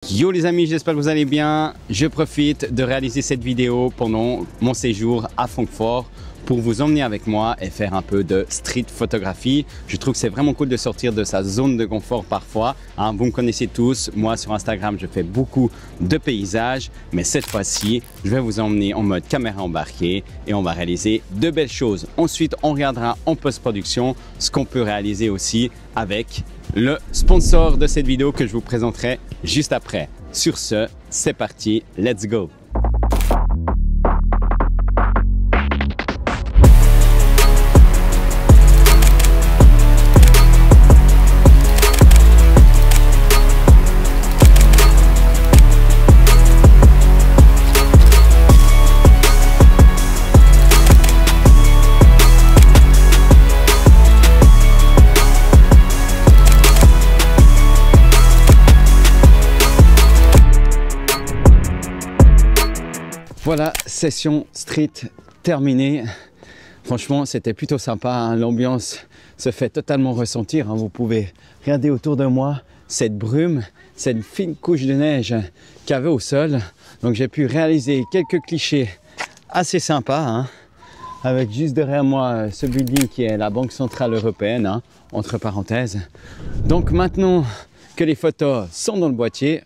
Yo les amis, j'espère que vous allez bien. Je profite de réaliser cette vidéo pendant mon séjour à Francfort pour vous emmener avec moi et faire un peu de street photographie. Je trouve que c'est vraiment cool de sortir de sa zone de confort parfois. Vous me connaissez tous, moi sur Instagram je fais beaucoup de paysages, mais cette fois-ci je vais vous emmener en mode caméra embarquée et on va réaliser de belles choses. Ensuite on regardera en post-production ce qu'on peut réaliser aussi avec le sponsor de cette vidéo que je vous présenterai juste après. Sur ce, c'est parti, let's go! Voilà, session street terminée. Franchement, c'était plutôt sympa, hein. L'ambiance se fait totalement ressentir, hein. Vous pouvez regarder autour de moi cette brume, cette fine couche de neige qu'il y avait au sol. Donc j'ai pu réaliser quelques clichés assez sympas, hein, avec juste derrière moi ce building qui est la Banque Centrale Européenne, hein, entre parenthèses. Donc maintenant que les photos sont dans le boîtier,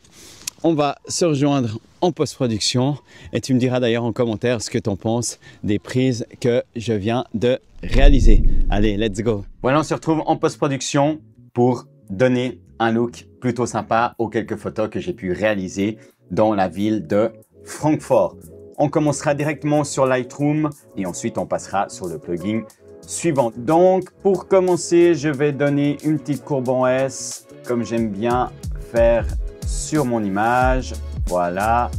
on va se rejoindre en post-production et tu me diras d'ailleurs en commentaire ce que tu en penses des prises que je viens de réaliser. Allez, let's go! Voilà, on se retrouve en post-production pour donner un look plutôt sympa aux quelques photos que j'ai pu réaliser dans la ville de Francfort. On commencera directement sur Lightroom et ensuite on passera sur le plugin suivant. Donc pour commencer, je vais donner une petite courbe en S comme j'aime bien faire sur mon image. Voilà.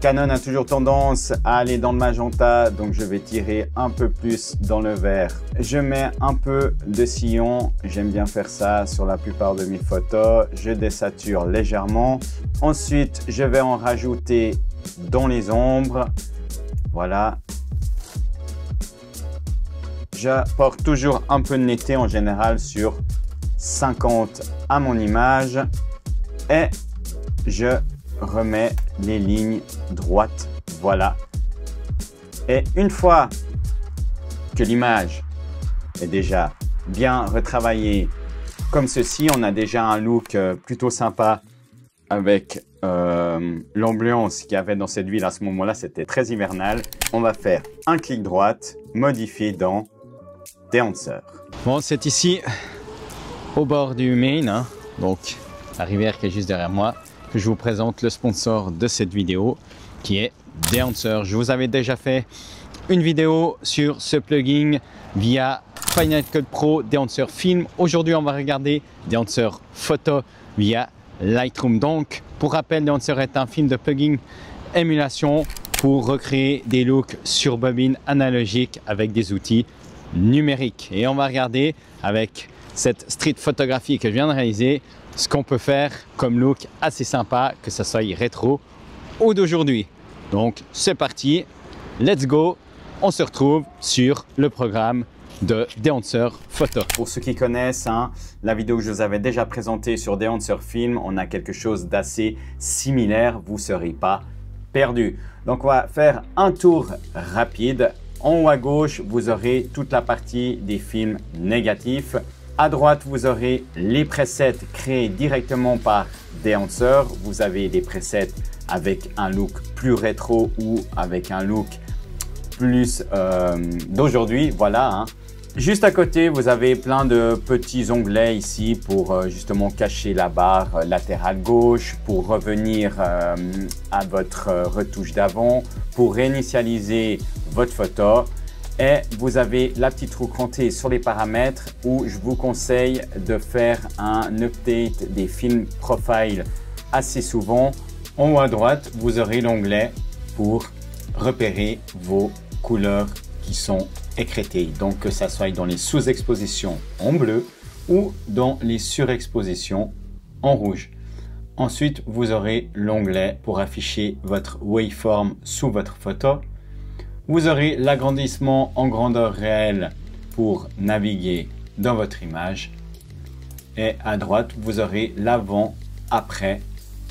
Canon a toujours tendance à aller dans le magenta, donc je vais tirer un peu plus dans le vert. Je mets un peu de sillon, j'aime bien faire ça sur la plupart de mes photos. Je désature légèrement. Ensuite, je vais en rajouter dans les ombres. Voilà. J'apporte toujours un peu de netteté en général sur 50 à mon image. Et je remets les lignes droites, voilà. Et une fois que l'image est déjà bien retravaillée comme ceci, on a déjà un look plutôt sympa avec l'ambiance qu'il y avait dans cette ville à ce moment-là, c'était très hivernal. On va faire un clic droite, modifier dans Enhancer. Bon, c'est ici au bord du Main, hein, donc la rivière qui est juste derrière moi, que je vous présente le sponsor de cette vidéo qui est Enhancer. Je vous avais déjà fait une vidéo sur ce plugin via Final Cut Pro Enhancer Film. Aujourd'hui, on va regarder Enhancer Photo via Lightroom. Donc, pour rappel, Enhancer est un film de plugin émulation pour recréer des looks sur bobine analogique avec des outils numériques. Et on va regarder avec cette street photographie que je viens de réaliser ce qu'on peut faire comme look assez sympa, que ça soit rétro ou d'aujourd'hui. Donc c'est parti, let's go, on se retrouve sur le programme de Enhancer Photo. Pour ceux qui connaissent, hein, la vidéo que je vous avais déjà présentée sur Enhancer Film, on a quelque chose d'assez similaire, vous ne serez pas perdu. Donc on va faire un tour rapide. En haut à gauche, vous aurez toute la partie des films négatifs. À droite, vous aurez les presets créés directement par Enhancer. Vous avez des presets avec un look plus rétro ou avec un look plus d'aujourd'hui. Voilà, hein. Juste à côté, vous avez plein de petits onglets ici pour justement cacher la barre latérale gauche, pour revenir à votre retouche d'avant, pour réinitialiser votre photo. Et vous avez la petite roue crantée sur les paramètres où je vous conseille de faire un update des film profile assez souvent. En haut à droite, vous aurez l'onglet pour repérer vos couleurs qui sont écrêtées. Donc que ça soit dans les sous-expositions en bleu ou dans les surexpositions en rouge. Ensuite, vous aurez l'onglet pour afficher votre waveform sous votre photo. Vous aurez l'agrandissement en grandeur réelle pour naviguer dans votre image. Et à droite, vous aurez l'avant après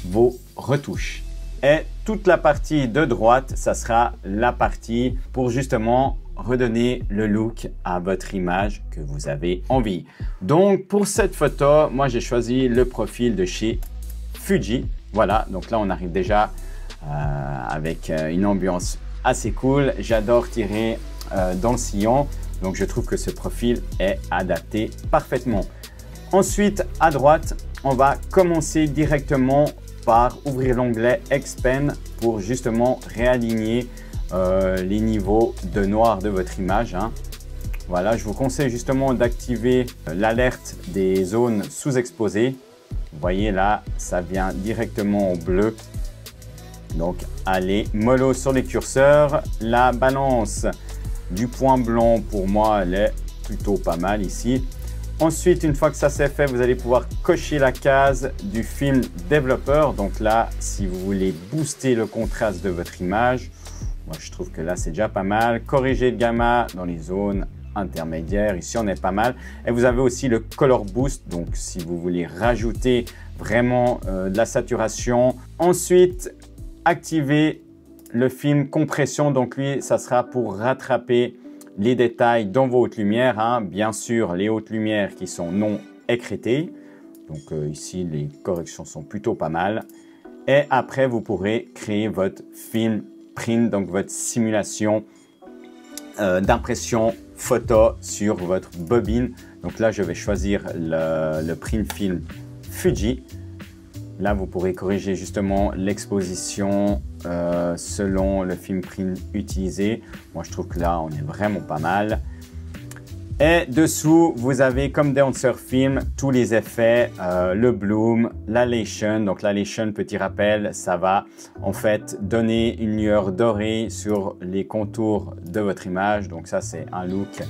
vos retouches. Et toute la partie de droite, ça sera la partie pour justement redonner le look à votre image que vous avez envie. Donc pour cette photo, moi j'ai choisi le profil de chez Fuji. Voilà, donc là on arrive déjà avec une ambiance assez cool. J'adore tirer dans le sillon, donc je trouve que ce profil est adapté parfaitement. Ensuite, à droite, on va commencer directement par ouvrir l'onglet Expand pour justement réaligner les niveaux de noir de votre image. Voilà, je vous conseille justement d'activer l'alerte des zones sous-exposées. Vous voyez là, ça vient directement au bleu. Donc, allez mollo sur les curseurs. La balance du point blanc, pour moi, elle est plutôt pas mal ici. Ensuite, une fois que ça c'est fait, vous allez pouvoir cocher la case du film développeur. Donc là, si vous voulez booster le contraste de votre image, moi je trouve que là c'est déjà pas mal. Corriger le gamma dans les zones intermédiaires, ici on est pas mal. Et vous avez aussi le color boost, donc si vous voulez rajouter vraiment de la saturation. Ensuite, activer le film compression, donc lui ça sera pour rattraper les détails dans vos hautes lumières, bien sûr les hautes lumières qui sont non écrêtées. Donc ici les corrections sont plutôt pas mal. Et après vous pourrez créer votre film print, donc votre simulation d'impression photo sur votre bobine. Donc là je vais choisir le print film Fuji. Là, vous pourrez corriger justement l'exposition selon le film print utilisé. Moi, je trouve que là, on est vraiment pas mal. Et dessous, vous avez comme Dancer Film tous les effets, le bloom, l'halation. Donc l'halation, petit rappel, ça va en fait donner une lueur dorée sur les contours de votre image. Donc ça, c'est un look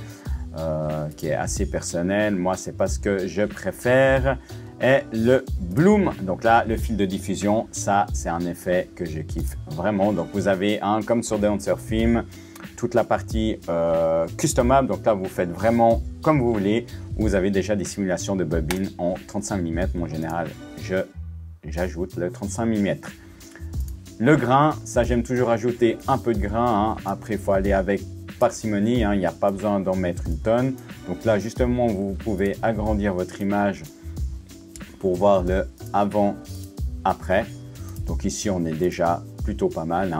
qui est assez personnel. Moi, c'est pas ce que je préfère. Et le bloom, donc là le fil de diffusion, ça c'est un effet que je kiffe vraiment. Donc vous avez comme sur Dancer Film toute la partie customable, donc là vous faites vraiment comme vous voulez. Vous avez déjà des simulations de bobines en 35 mm. Moi en général j'ajoute le 35 mm. Le grain, ça j'aime toujours ajouter un peu de grain, après il faut aller avec parcimonie, il n'y a pas besoin d'en mettre une tonne. Donc là justement vous pouvez agrandir votre image pour voir le avant-après. Donc ici, on est déjà plutôt pas mal.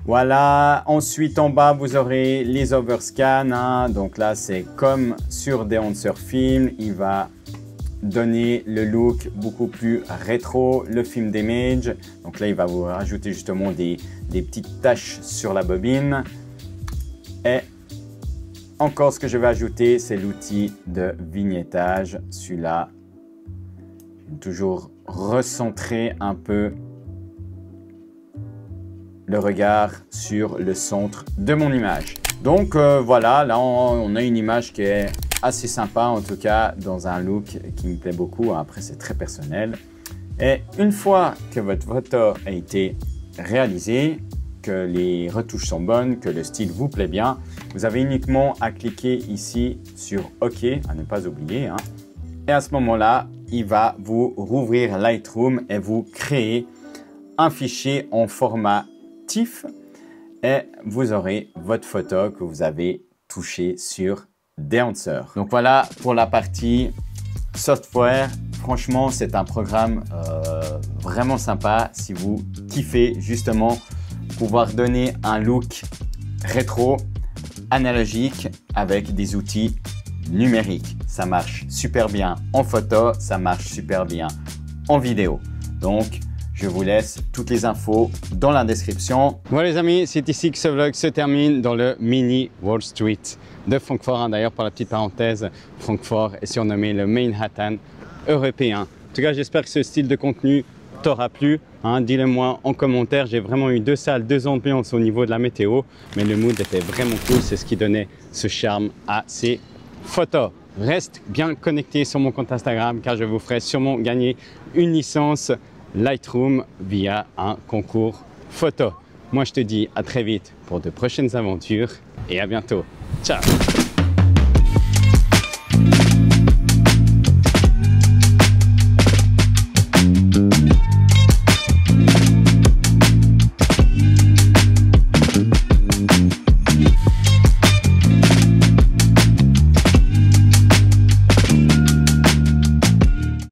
Voilà. Ensuite, en bas, vous aurez les overscans. Donc là, c'est comme sur Dancer Film. Il va donner le look beaucoup plus rétro, le film d'image. Donc là, il va vous rajouter justement des petites taches sur la bobine. Et encore, ce que je vais ajouter, c'est l'outil de vignettage. Celui-là, toujours recentrer un peu le regard sur le centre de mon image. Donc voilà, là on a une image qui est assez sympa, en tout cas dans un look qui me plaît beaucoup. Après, c'est très personnel. Et une fois que votre photo a été réalisée, que les retouches sont bonnes, que le style vous plaît bien, vous avez uniquement à cliquer ici sur OK, à ne pas oublier. Et à ce moment-là, il va vous rouvrir Lightroom et vous créer un fichier en format TIFF et vous aurez votre photo que vous avez touchée sur Dancer. Donc voilà pour la partie software. Franchement, c'est un programme vraiment sympa si vous kiffez justement pouvoir donner un look rétro, analogique avec des outils numériques. Ça marche super bien en photo, ça marche super bien en vidéo. Donc, je vous laisse toutes les infos dans la description. Voilà les amis, c'est ici que ce vlog se termine dans le mini Wall Street de Francfort. D'ailleurs, pour la petite parenthèse, Francfort est surnommé le Manhattan européen. En tout cas, j'espère que ce style de contenu t'aura plu. Dis-le moi en commentaire. J'ai vraiment eu deux salles, deux ambiances au niveau de la météo, mais le mood était vraiment cool. C'est ce qui donnait ce charme à ces photos. Reste bien connecté sur mon compte Instagram car je vous ferai sûrement gagner une licence Lightroom via un concours photo. Moi, je te dis à très vite pour de prochaines aventures et à bientôt. Ciao!